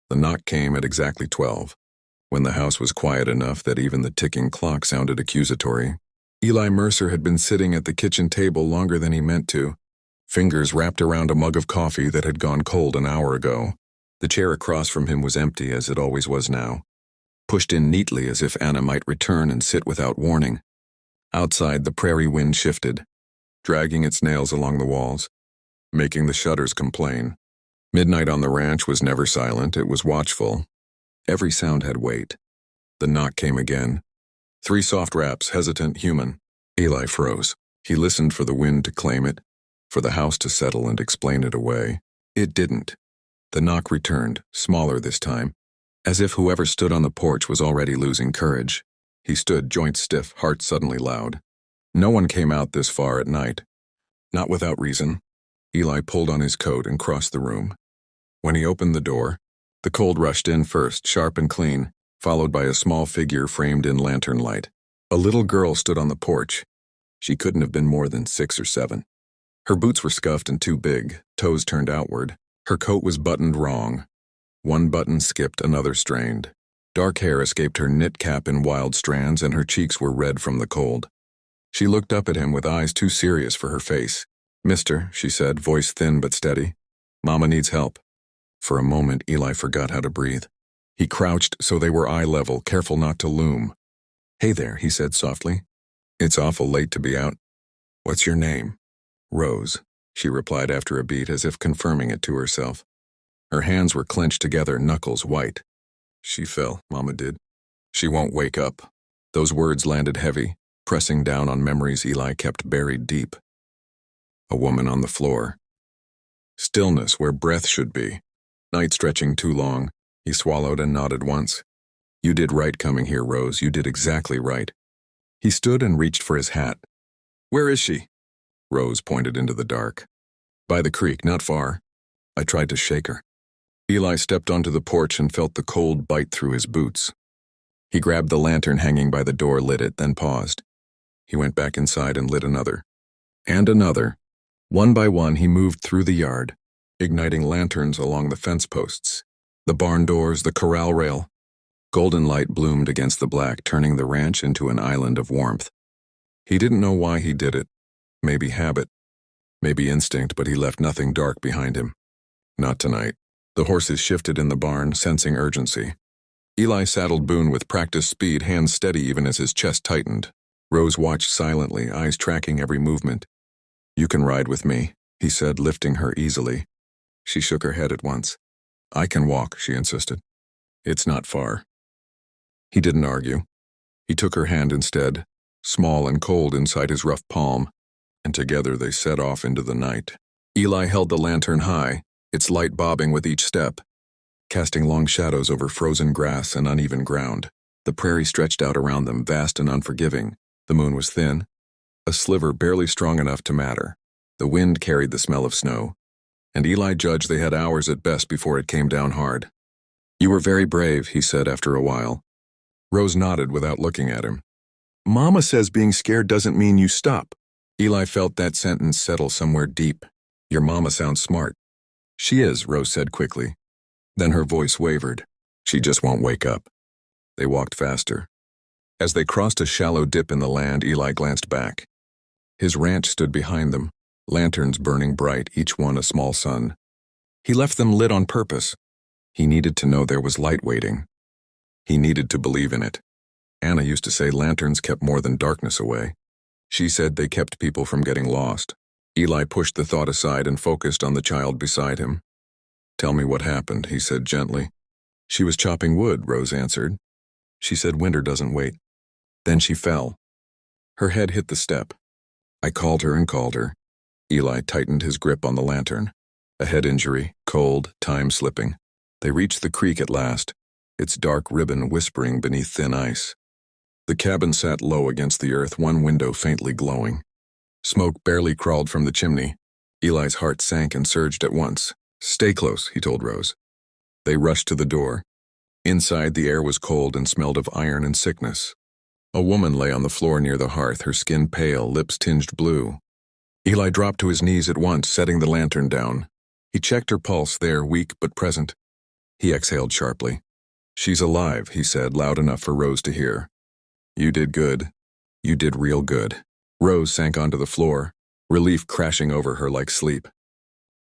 The knock came at exactly 12, when the house was quiet enough that even the ticking clock sounded accusatory. Eli Mercer had been sitting at the kitchen table longer than he meant to, fingers wrapped around a mug of coffee that had gone cold an hour ago. The chair across from him was empty, as it always was now, pushed in neatly as if Anna might return and sit without warning. Outside, the prairie wind shifted, dragging its nails along the walls, making the shutters complain. Midnight on the ranch was never silent, it was watchful. Every sound had weight. The knock came again. 3 soft raps, hesitant, human. Eli froze. He listened for the wind to claim it, for the house to settle and explain it away. It didn't. The knock returned, smaller this time, as if whoever stood on the porch was already losing courage. He stood, joints stiff, heart suddenly loud. No one came out this far at night. Not without reason. Eli pulled on his coat and crossed the room. When he opened the door, the cold rushed in first, sharp and clean, followed by a small figure framed in lantern light. A little girl stood on the porch. She couldn't have been more than 6 or 7. Her boots were scuffed and too big, toes turned outward. Her coat was buttoned wrong. One button skipped, another strained. Dark hair escaped her knit cap in wild strands, and her cheeks were red from the cold. She looked up at him with eyes too serious for her face. "Mister," she said, voice thin but steady. "Mama needs help." For a moment, Eli forgot how to breathe. He crouched so they were eye level, careful not to loom. "Hey there," he said softly. "It's awful late to be out. What's your name?" "Rose," she replied after a beat, as if confirming it to herself. Her hands were clenched together, knuckles white. "She fell, Mama did. She won't wake up." Those words landed heavy, pressing down on memories Eli kept buried deep. A woman on the floor. Stillness where breath should be. Night stretching too long. He swallowed and nodded once. "You did right coming here, Rose. You did exactly right." He stood and reached for his hat. "Where is she?" Rose pointed into the dark. "By the creek, not far." I tried to shake her. Eli stepped onto the porch and felt the cold bite through his boots. He grabbed the lantern hanging by the door, lit it, then paused. He went back inside and lit another. And another. One by one, he moved through the yard, igniting lanterns along the fence posts, the barn doors, the corral rail. Golden light bloomed against the black, turning the ranch into an island of warmth. He didn't know why he did it. Maybe habit, maybe instinct, but he left nothing dark behind him. Not tonight. The horses shifted in the barn, sensing urgency. Eli saddled Boone with practiced speed, hands steady even as his chest tightened. Rose watched silently, eyes tracking every movement. "You can ride with me," he said, lifting her easily. She shook her head at once. "I can walk," she insisted. "It's not far." He didn't argue. He took her hand instead, small and cold inside his rough palm, and together they set off into the night. Eli held the lantern high, its light bobbing with each step, casting long shadows over frozen grass and uneven ground. The prairie stretched out around them, vast and unforgiving. The moon was thin, a sliver barely strong enough to matter. The wind carried the smell of snow, and Eli judged they had hours at best before it came down hard. "You were very brave," he said after a while. Rose nodded without looking at him. "Mama says being scared doesn't mean you stop." Eli felt that sentence settle somewhere deep. "Your mama sounds smart." "She is," Rose said quickly. Then her voice wavered. "She just won't wake up." They walked faster. As they crossed a shallow dip in the land, Eli glanced back. His ranch stood behind them, lanterns burning bright, each one a small sun. He left them lit on purpose. He needed to know there was light waiting. He needed to believe in it. Anna used to say lanterns kept more than darkness away. She said they kept people from getting lost. Eli pushed the thought aside and focused on the child beside him. "Tell me what happened," he said gently. "She was chopping wood," Rose answered. "She said winter doesn't wait. Then she fell. Her head hit the step. I called her and called her." Eli tightened his grip on the lantern. A head injury, cold, time slipping. They reached the creek at last, its dark ribbon whispering beneath thin ice. The cabin sat low against the earth, one window faintly glowing. Smoke barely crawled from the chimney. Eli's heart sank and surged at once. "Stay close," he told Rose. They rushed to the door. Inside, the air was cold and smelled of iron and sickness. A woman lay on the floor near the hearth, her skin pale, lips tinged blue. Eli dropped to his knees at once, setting the lantern down. He checked her pulse there, weak but present. He exhaled sharply. "She's alive," he said, loud enough for Rose to hear. "You did good. You did real good." Rose sank onto the floor, relief crashing over her like sleep.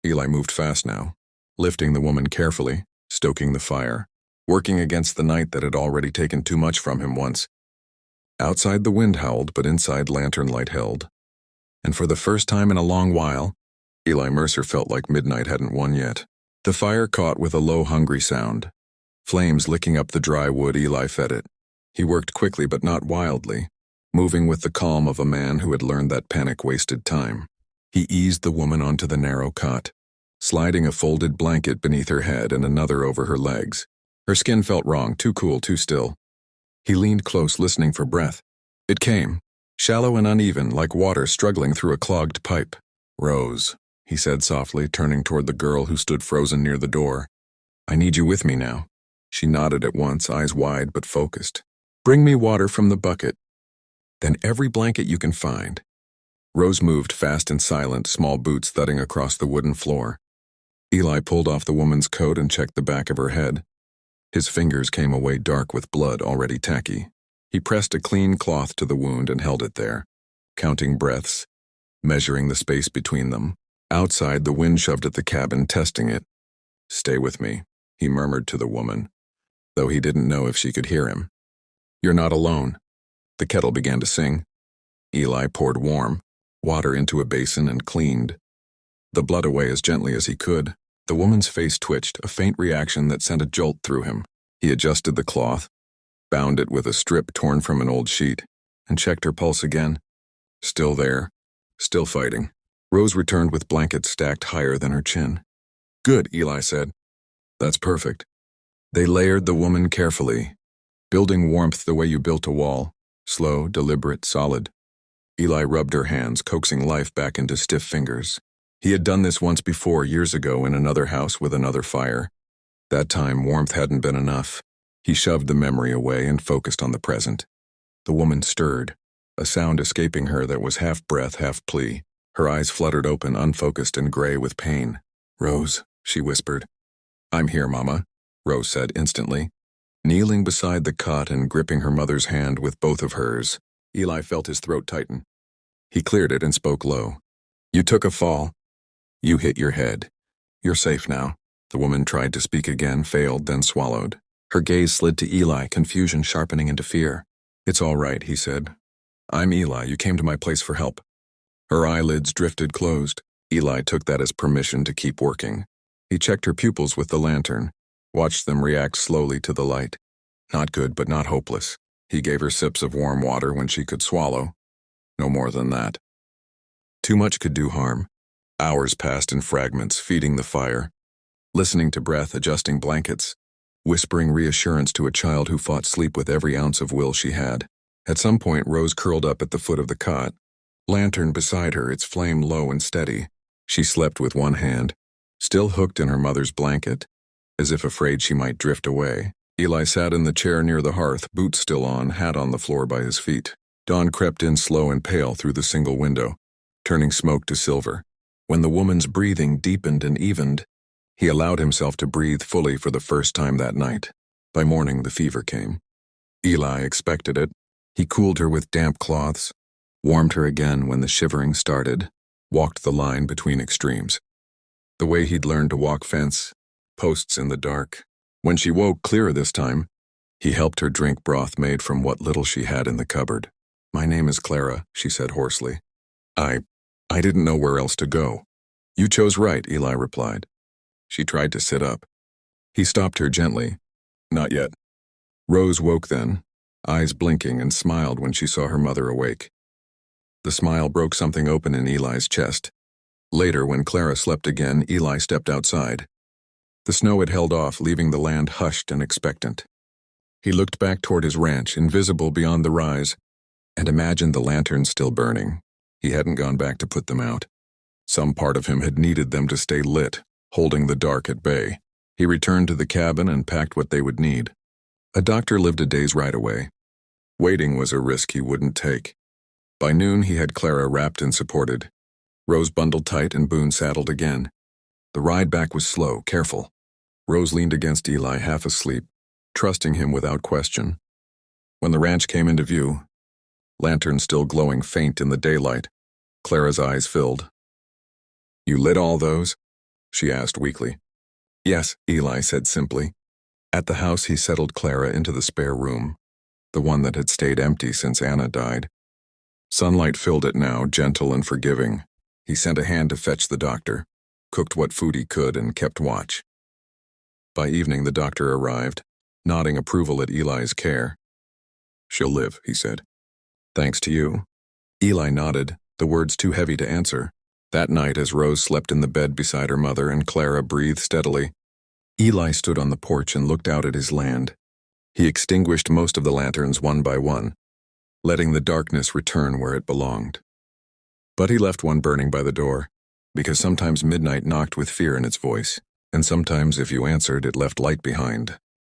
Eli moved fast now, lifting the woman carefully, stoking the fire, working against the night that had already taken too much from him once. Outside the wind howled, but inside lantern light held. And for the first time in a long while, Eli Mercer felt like midnight hadn't won yet. The fire caught with a low, hungry sound. Flames licking up the dry wood. Eli fed it. He worked quickly but not wildly, moving with the calm of a man who had learned that panic wasted time. He eased the woman onto the narrow cot, sliding a folded blanket beneath her head and another over her legs. Her skin felt wrong, too cool, too still. He leaned close, listening for breath. It came, shallow and uneven, like water struggling through a clogged pipe. "Rose," he said softly, turning toward the girl who stood frozen near the door. "I need you with me now." She nodded at once, eyes wide but focused. "Bring me water from the bucket. Then every blanket you can find." Rose moved fast and silent, small boots thudding across the wooden floor. Eli pulled off the woman's coat and checked the back of her head. His fingers came away dark with blood already tacky. He pressed a clean cloth to the wound and held it there, counting breaths, measuring the space between them. Outside, the wind shoved at the cabin, testing it. "Stay with me," he murmured to the woman, though he didn't know if she could hear him. "You're not alone." The kettle began to sing. Eli poured warm water into a basin and cleaned the blood away as gently as he could. The woman's face twitched, a faint reaction that sent a jolt through him. He adjusted the cloth, bound it with a strip torn from an old sheet, and checked her pulse again. Still there, still fighting. Rose returned with blankets stacked higher than her chin. "Good," Eli said. "That's perfect." They layered the woman carefully, building warmth the way you built a wall, slow, deliberate, solid. Eli rubbed her hands, coaxing life back into stiff fingers. He had done this once before, years ago, in another house with another fire. That time, warmth hadn't been enough. He shoved the memory away and focused on the present. The woman stirred, a sound escaping her that was half breath, half plea. Her eyes fluttered open, unfocused and gray with pain. "Rose," she whispered. "I'm here, Mama," Rose said instantly. Kneeling beside the cot and gripping her mother's hand with both of hers, Eli felt his throat tighten. He cleared it and spoke low. "You took a fall. You hit your head. You're safe now." The woman tried to speak again, failed, then swallowed. Her gaze slid to Eli, confusion sharpening into fear. "It's all right," he said. "I'm Eli. You came to my place for help." Her eyelids drifted closed. Eli took that as permission to keep working. He checked her pupils with the lantern, watched them react slowly to the light. Not good, but not hopeless. He gave her sips of warm water when she could swallow. No more than that. Too much could do harm. Hours passed in fragments, feeding the fire, listening to breath, adjusting blankets, whispering reassurance to a child who fought sleep with every ounce of will she had. At some point, Rose curled up at the foot of the cot, lantern beside her, its flame low and steady. She slept with one hand, still hooked in her mother's blanket, as if afraid she might drift away. Eli sat in the chair near the hearth, boots still on, hat on the floor by his feet. Dawn crept in slow and pale through the single window, turning smoke to silver. When the woman's breathing deepened and evened, he allowed himself to breathe fully for the first time that night. By morning, the fever came. Eli expected it. He cooled her with damp cloths, warmed her again when the shivering started, walked the line between extremes. The way he'd learned to walk fence, posts in the dark. When she woke, clearer this time, he helped her drink broth made from what little she had in the cupboard. "My name is Clara," she said hoarsely. I didn't know where else to go." "You chose right," Eli replied. She tried to sit up. He stopped her gently. "Not yet." Rose woke then, eyes blinking, and smiled when she saw her mother awake. The smile broke something open in Eli's chest. Later, when Clara slept again, Eli stepped outside. The snow had held off, leaving the land hushed and expectant. He looked back toward his ranch, invisible beyond the rise, and imagined the lanterns still burning. He hadn't gone back to put them out. Some part of him had needed them to stay lit, holding the dark at bay. He returned to the cabin and packed what they would need. A doctor lived a day's ride away. Waiting was a risk he wouldn't take. By noon, he had Clara wrapped and supported. Rose bundled tight and Boone saddled again. The ride back was slow, careful. Rose leaned against Eli, half asleep, trusting him without question. When the ranch came into view, lantern still glowing faint in the daylight, Clara's eyes filled. "You lit all those?" she asked weakly. "Yes," Eli said simply. At the house, he settled Clara into the spare room, the one that had stayed empty since Anna died. Sunlight filled it now, gentle and forgiving. He sent a hand to fetch the doctor, cooked what food he could, and kept watch. By evening, the doctor arrived, nodding approval at Eli's care. "She'll live," he said. "Thanks to you." Eli nodded, the words too heavy to answer. That night, as Rose slept in the bed beside her mother and Clara breathed steadily, Eli stood on the porch and looked out at his land. He extinguished most of the lanterns one by one, letting the darkness return where it belonged. But he left one burning by the door, because sometimes midnight knocked with fear in its voice, and sometimes, if you answered, it left light behind.